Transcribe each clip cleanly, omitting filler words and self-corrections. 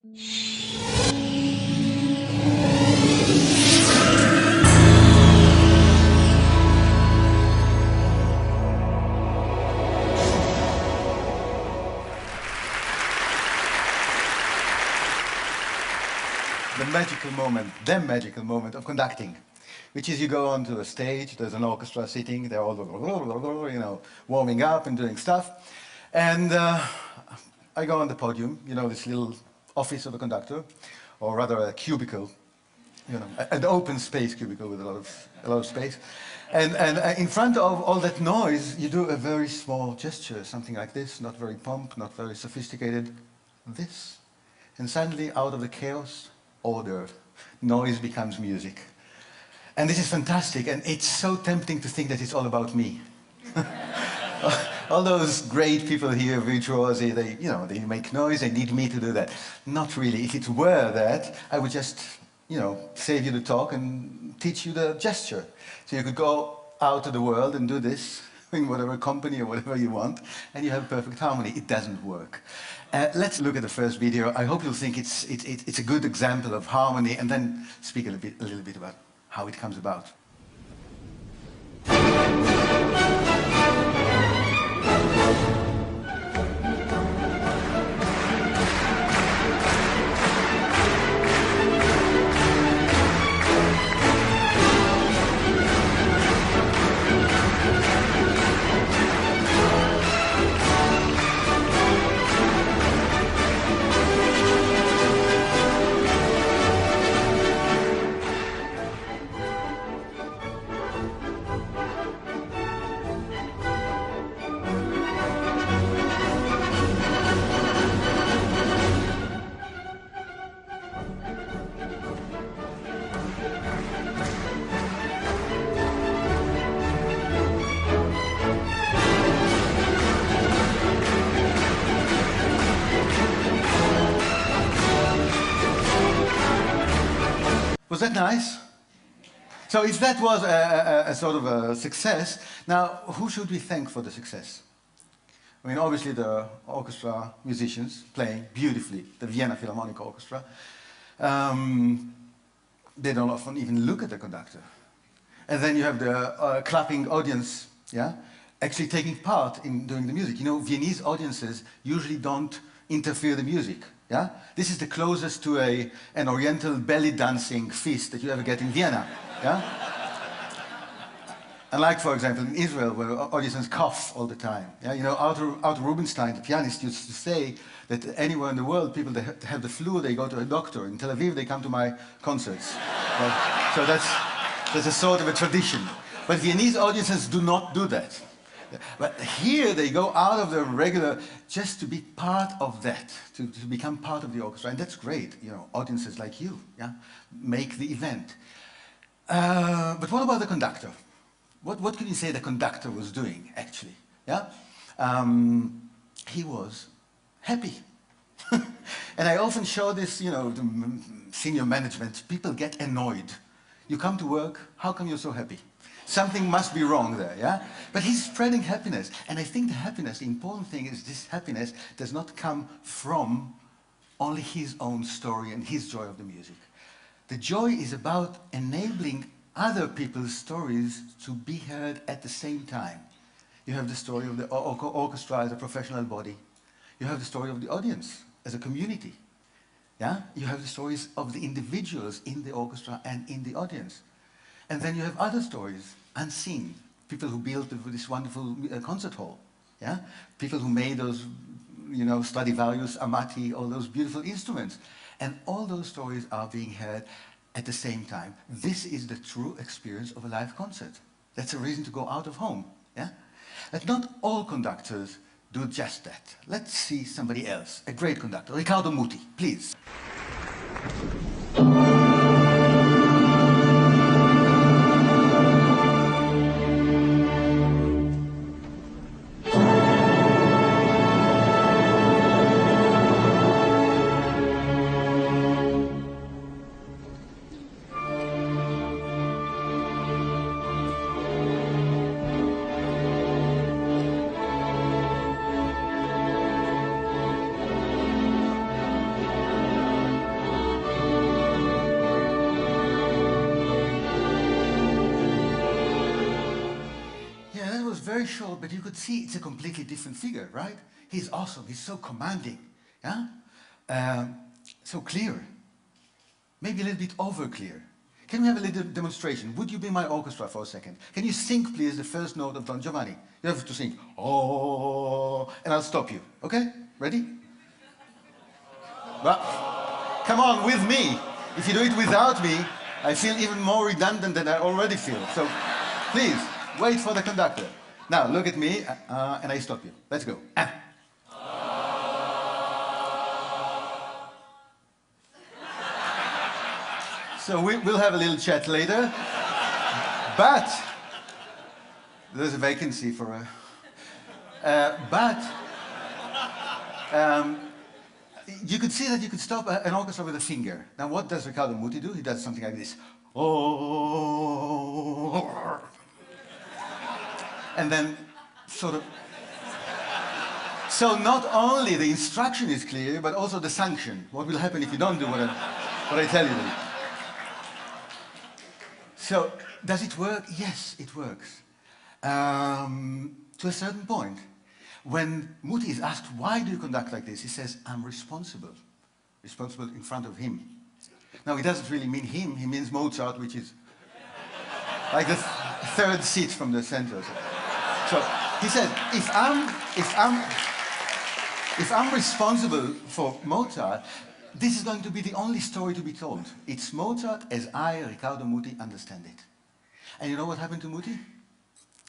The magical moment of conducting, which is you go onto a stage, there's an orchestra sitting, they're all, you know, warming up and doing stuff. And I go on the podium, you know, this little office of a conductor, or rather a cubicle, you know, an open space cubicle with a lot of space. And in front of all that noise, you do a very small gesture, something like this, not very pomp, not very sophisticated, this. And suddenly, out of the chaos, order. Noise becomes music. And this is fantastic, and it's so tempting to think that it's all about me. All those great people here, virtuosi, they make noise, they need me to do that. Not really. If it were that, I would just, save you the talk and teach you the gesture. So you could go out to the world and do this in whatever company or whatever you want, and you have perfect harmony. It doesn't work. Let's look at the first video. I hope you'll think it's a good example of harmony, and then speak a little bit about how it comes about. Was that nice? So if that was a sort of a success, now who should we thank for the success? I mean, obviously the orchestra musicians playing beautifully, the Vienna Philharmonic Orchestra. They don't often even look at the conductor. And then you have the clapping audience, yeah, actually taking part in doing the music. You know, Viennese audiences usually don't interfere the music. Yeah? This is the closest to an oriental belly dancing feast that you ever get in Vienna. Yeah? Unlike, for example, in Israel, where audiences cough all the time. Yeah? You know, Arthur Rubinstein, the pianist, used to say that anywhere in the world, people that have the flu, they go to a doctor. In Tel Aviv, they come to my concerts. So that's a sort of a tradition. But Viennese audiences do not do that. But here they go out of the regular just to be part of that, to become part of the orchestra, and that's great. You know, audiences like you, yeah, make the event. But what about the conductor? What could you say the conductor was doing actually? Yeah, he was happy, and I often show this, you know, to senior management. People get annoyed. You come to work. How come you're so happy? Something must be wrong there, yeah? But he's spreading happiness. And I think the happiness, the important thing is this happiness does not come from only his own story and his joy of the music. The joy is about enabling other people's stories to be heard at the same time. You have the story of the orchestra as a professional body. You have the story of the audience as a community. Yeah? You have the stories of the individuals in the orchestra and in the audience. And then you have other stories, unseen. People who built this wonderful concert hall. Yeah? People who made those, you know, Stradivarius, Amati, all those beautiful instruments. And all those stories are being heard at the same time. This is the true experience of a live concert. That's a reason to go out of home. Yeah? But not all conductors do just that. Let's see somebody else, a great conductor, Riccardo Muti, please. very short, but you could see it's a completely different figure, right? He's awesome, he's so commanding, yeah? So clear. Maybe a little bit over clear. Can we have a little demonstration? Would you be my orchestra for a second? Can you sing, please, the first note of Don Giovanni? You have to sing, oh, and I'll stop you, okay? Ready? Well, come on, with me. If you do it without me, I feel even more redundant than I already feel. So, please, wait for the conductor. Now, look at me, and I stop you. Let's go. So we'll have a little chat later. But there's a vacancy for a... you could see that you could stop an orchestra with a finger. Now what does Riccardo Muti do? He does something like this. Oh. And then sort of... So not only the instruction is clear, but also the sanction. What will happen if you don't do what I tell you? So, does it work? Yes, it works. To a certain point. When Muti is asked, why do you conduct like this? He says, I'm responsible. Responsible in front of him. Now, he doesn't really mean him, he means Mozart, which is like the third seat from the center. So he said, if I'm responsible for Mozart, this is going to be the only story to be told. It's Mozart as I, Riccardo Muti, understand it. And you know what happened to Muti?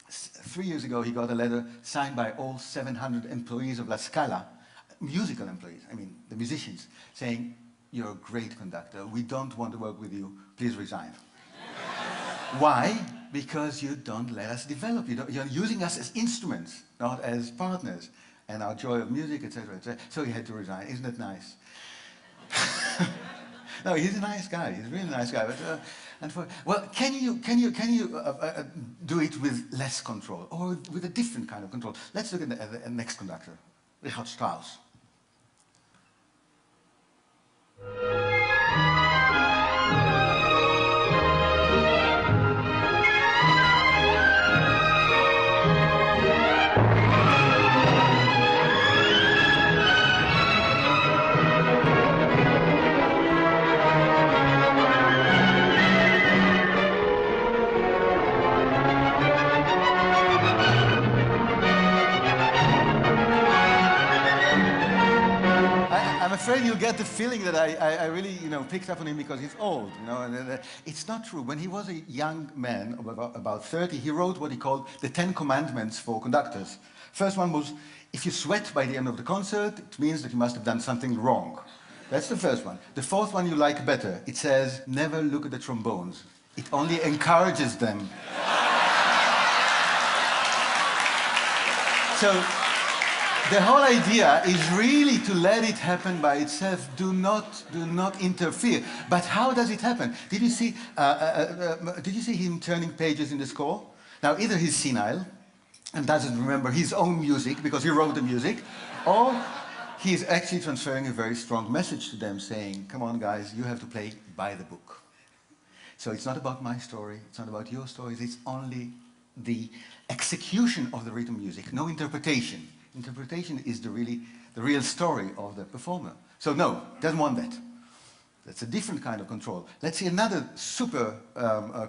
3 years ago, he got a letter signed by all 700 employees of La Scala, musical employees, I mean, the musicians, saying, you're a great conductor, we don't want to work with you, please resign. Why? Because you don't let us develop. You're using us as instruments, not as partners, and our joy of music, etc., etc. So he had to resign. Isn't it nice? No, he's a nice guy. He's a really nice guy. But, well, can you do it with less control or with a different kind of control? Let's look at the next conductor, Richard Strauss. I'm afraid you'll get the feeling that I really, picked up on him because he's old, and it's not true. When he was a young man, about 30, he wrote what he called the 10 Commandments for conductors. First one was, if you sweat by the end of the concert, it means that you must have done something wrong. That's the first one. The fourth one you like better. It says, never look at the trombones. It only encourages them. So, the whole idea is really to let it happen by itself. Do not interfere. But how does it happen? Did you see him turning pages in the score? Now, either he's senile and doesn't remember his own music because he wrote the music, or he's actually transferring a very strong message to them saying, come on guys, you have to play by the book. So it's not about my story, it's not about your stories, it's only the execution of the written music, no interpretation. Interpretation is the real story of the performer. So no, doesn't want that. That's a different kind of control. Let's see another super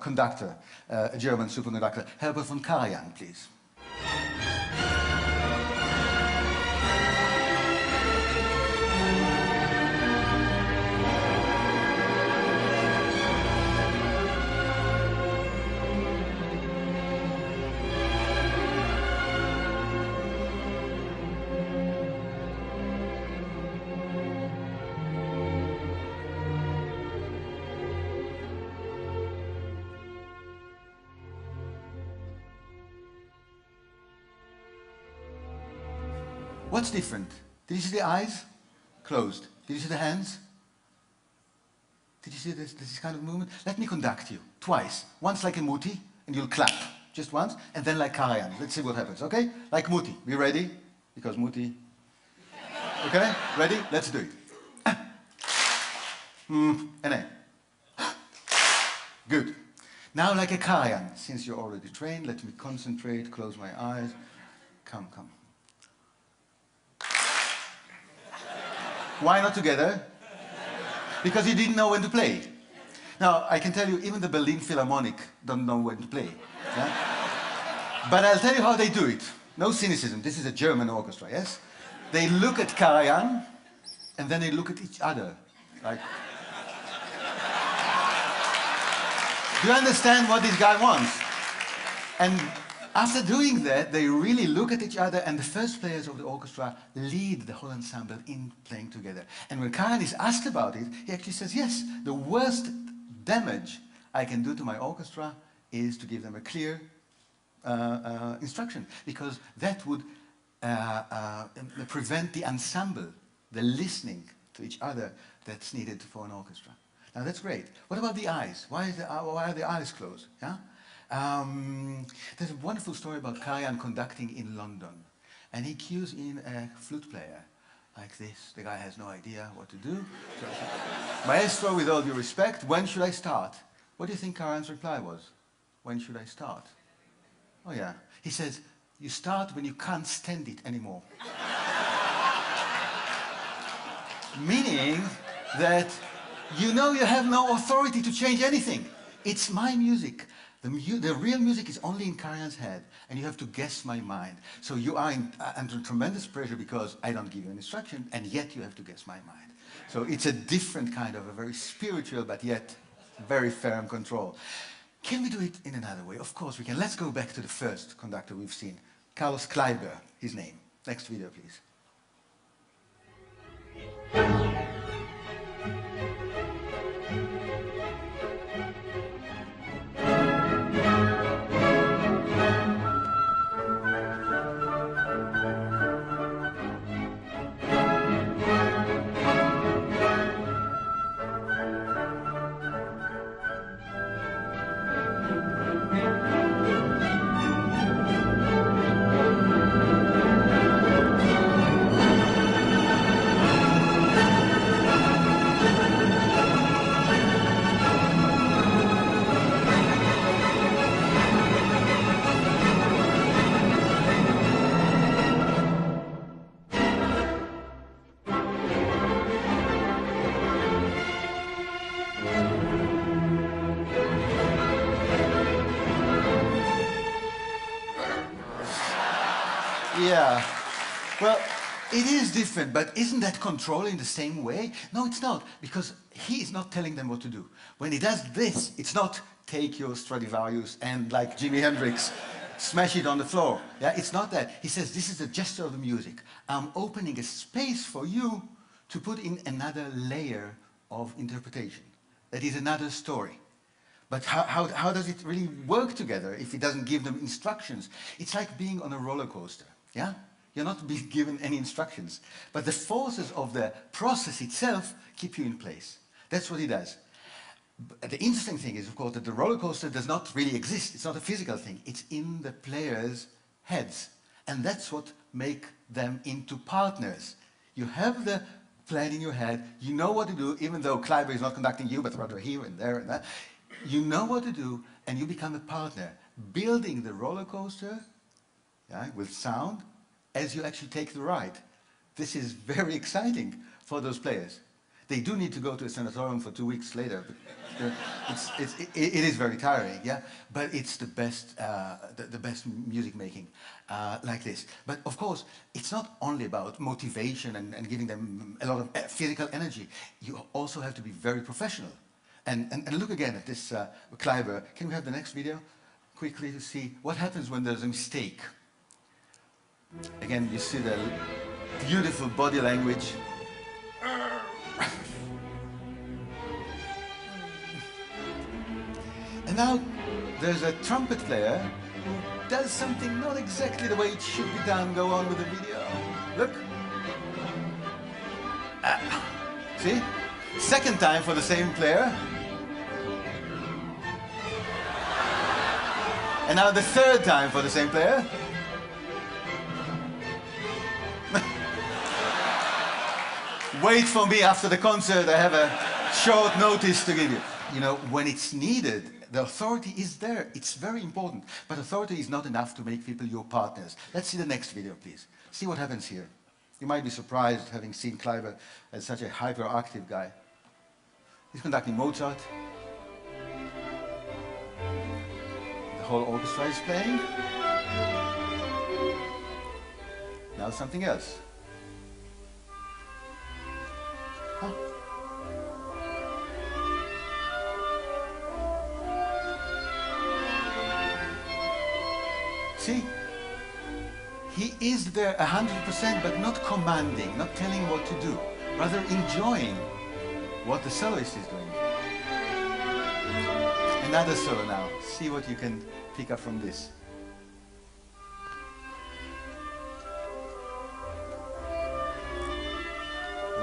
conductor, a German superconductor, Herbert von Karajan, please. What's different? Did you see the eyes? Closed. Did you see the hands? Did you see this kind of movement? Let me conduct you twice. Once like a Muti, and you'll clap. Just once, and then like Karajan. Let's see what happens, okay? Like Muti. We ready? Because Muti... Okay? Ready? Let's do it. And then. Good. Now like a Karajan. Since you're already trained, let me concentrate, close my eyes. Come, come. Why not together? Because you didn't know when to play. Now, I can tell you, even the Berlin Philharmonic don't know when to play. Yeah? But I'll tell you how they do it. No cynicism. This is a German orchestra, yes? They look at Karajan, and then they look at each other. Like, do you understand what this guy wants? And after doing that, they really look at each other, and the first players of the orchestra lead the whole ensemble in playing together. And when Karajan is asked about it, he actually says, yes, the worst damage I can do to my orchestra is to give them a clear instruction, because that would prevent the ensemble, the listening to each other that's needed for an orchestra. Now that's great. What about the eyes? Why are the eyes closed? Yeah? There's a wonderful story about Karajan conducting in London, and he cues in a flute player like this. The guy has no idea what to do. So, Maestro, with all due respect, when should I start? What do you think Karajan's reply was? When should I start? Oh yeah. He says, you start when you can't stand it anymore. Meaning that you know you have no authority to change anything. It's my music. The real music is only in Karajan's head, and you have to guess my mind. So you are under tremendous pressure because I don't give you an instruction, and yet you have to guess my mind. So it's a different kind of a very spiritual, but yet very firm control. Can we do it in another way? Of course we can. Let's go back to the first conductor we've seen. Carlos Kleiber, his name. Next video, please. Yeah, well, it is different, but isn't that controlling the same way? No, it's not, because he is not telling them what to do. When he does this, it's not take your Stradivarius and, like Jimi Hendrix, smash it on the floor. Yeah, it's not that. He says, this is the gesture of the music. I'm opening a space for you to put in another layer of interpretation. That is another story. But how does it really work together if he doesn't give them instructions? It's like being on a roller coaster. Yeah? You're not being given any instructions. But the forces of the process itself keep you in place. That's what he does. But the interesting thing is, of course, that the roller coaster does not really exist. It's not a physical thing. It's in the players' heads. And that's what makes them into partners. You have the plan in your head. You know what to do, even though Kleiber is not conducting you, but rather here and there and that. You know what to do, and you become a partner, building the roller coaster, yeah, with sound, as you actually take the ride. This is very exciting for those players. They do need to go to a sanatorium for 2 weeks later. But it is very tiring, yeah. But it's the best music making like this. But of course, it's not only about motivation and giving them a lot of physical energy. You also have to be very professional. And look again at this Kleiber. Can we have the next video quickly to see what happens when there's a mistake? Again, you see the beautiful body language. And now there's a trumpet player who does something not exactly the way it should be done. Go on with the video. Look. See? Second time for the same player. And now the third time for the same player. Wait for me after the concert, I have a short notice to give you. You know, when it's needed, The authority is there. It's very important. But authority is not enough to make people your partners. Let's see the next video, please. See what happens here. You might be surprised having seen Kleiber as such a hyperactive guy. He's conducting Mozart. The whole orchestra is playing. Now something else. Huh. See? He is there 100%, but not commanding, not telling what to do, rather enjoying what the soloist is doing. Another solo now. See what you can pick up from this.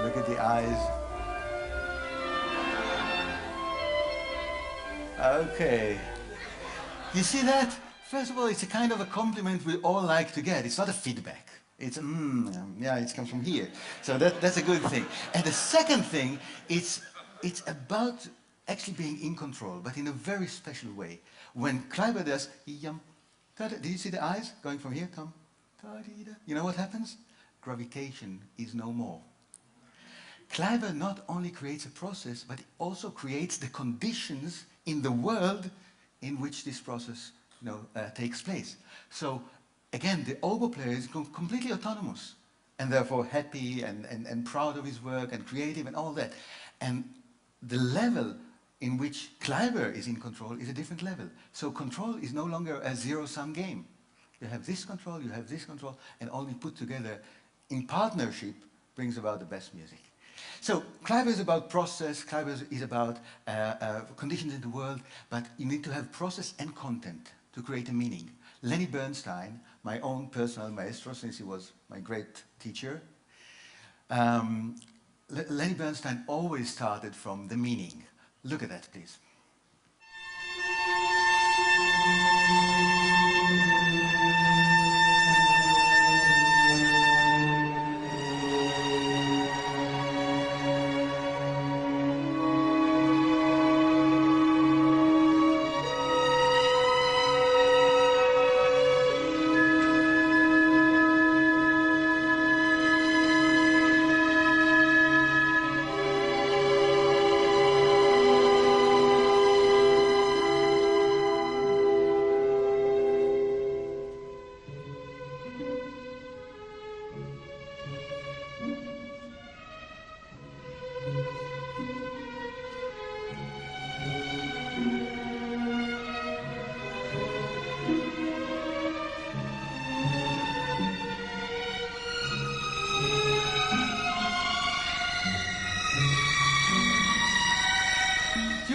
Look at the eyes. Okay. You see that? First of all, it's a kind of a compliment we all like to get. It's not a feedback. It's, yeah, it comes from here. So that's a good thing. And the second thing, it's about actually being in control, but in a very special way. When Kleiber does, did you see the eyes going from here, Tom? You know what happens? Gravitation is no more. Kleiber not only creates a process, but it also creates the conditions in the world in which this process takes place. So again, the oboe player is completely autonomous and therefore happy and proud of his work and creative and all that. And the level in which Kleiber is in control is a different level. So control is no longer a zero-sum game. You have this control, you have this control, and all we put together in partnership brings about the best music. So Kleiber is about process, Kleiber is about conditions in the world, but you need to have process and content to create a meaning. Lenny Bernstein, my own personal maestro, since he was my great teacher, Lenny Bernstein always started from the meaning. Look at that, please.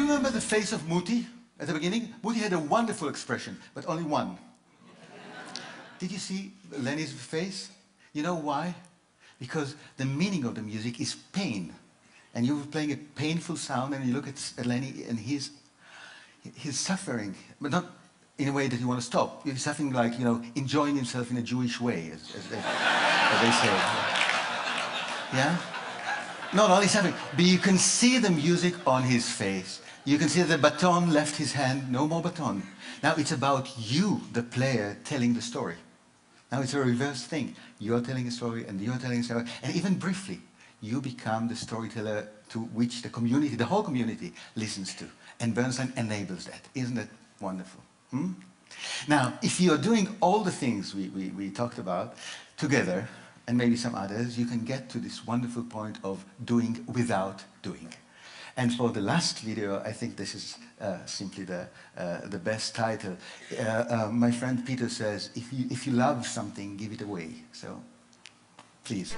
Remember the face of Muti at the beginning? Muti had a wonderful expression, but only one. Did you see Lenny's face? You know why? Because the meaning of the music is pain. And you're playing a painful sound and you look at Lenny and he's suffering, but not in a way that you want to stop. He's suffering like, enjoying himself in a Jewish way, as they say. Yeah? No, he's suffering. But you can see the music on his face. You can see that the baton left his hand, no more baton. Now it's about you, the player, telling the story. Now it's a reverse thing. You're telling a story and you're telling a story. And even briefly, you become the storyteller to which the community, the whole community, listens to. And Bernstein enables that. Isn't that wonderful? Now, if you're doing all the things we talked about together, and maybe some others, you can get to this wonderful point of doing without doing. And for the last video, I think this is simply the best title. My friend Peter says, if you love something, give it away. So, please.